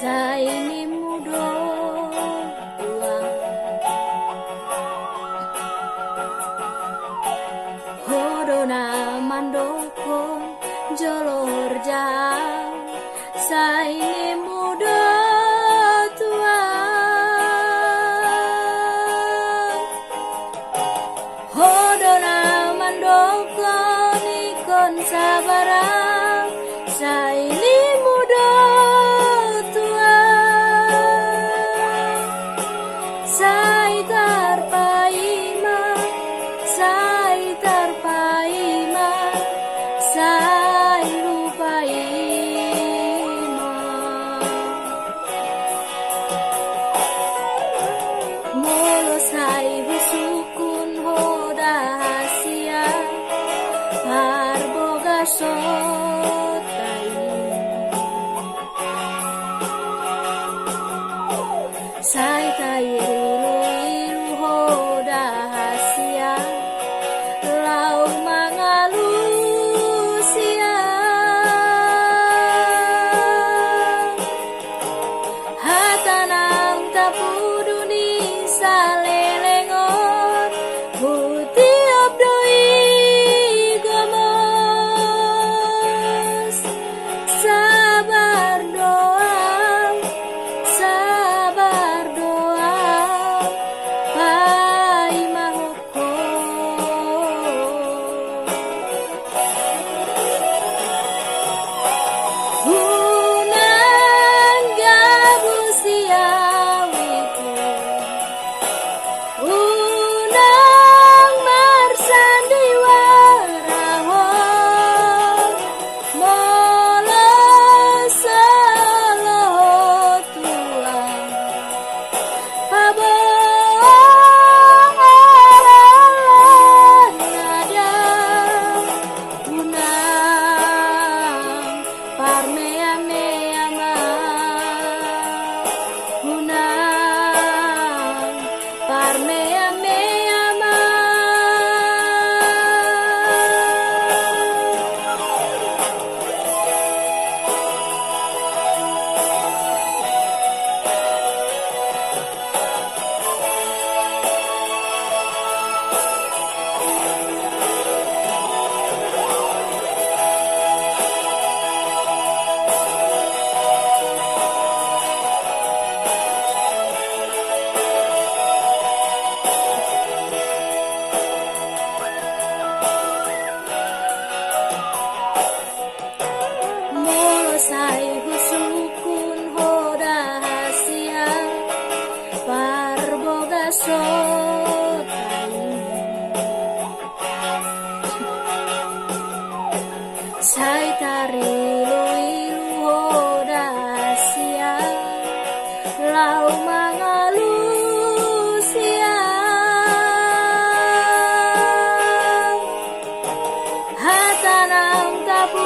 Saini mudo tua Hodona mandokon jolor jam Saini mudo tua Hodona mandokon ikon sabarang Saini mudo tua Sai tarpaima Sai tarpaima Sai lupaima Molo sai husukun hoda hasia Harboga sotai Sai tairu iru hoda hasia Lau mangalusia Hatanang tapuduni salelengon Huti abdoi gomos Sabar doa Pai mahoko Unang gabusia witu Unang marsandi warahon Molo solo tuang Paboran nada Unang parmea meama Unang parmea meama Molo sai husukun hoda hasia Parboga sotai Sai tarilu ilu hoda hasia Lau mangalusia Hatanang tapu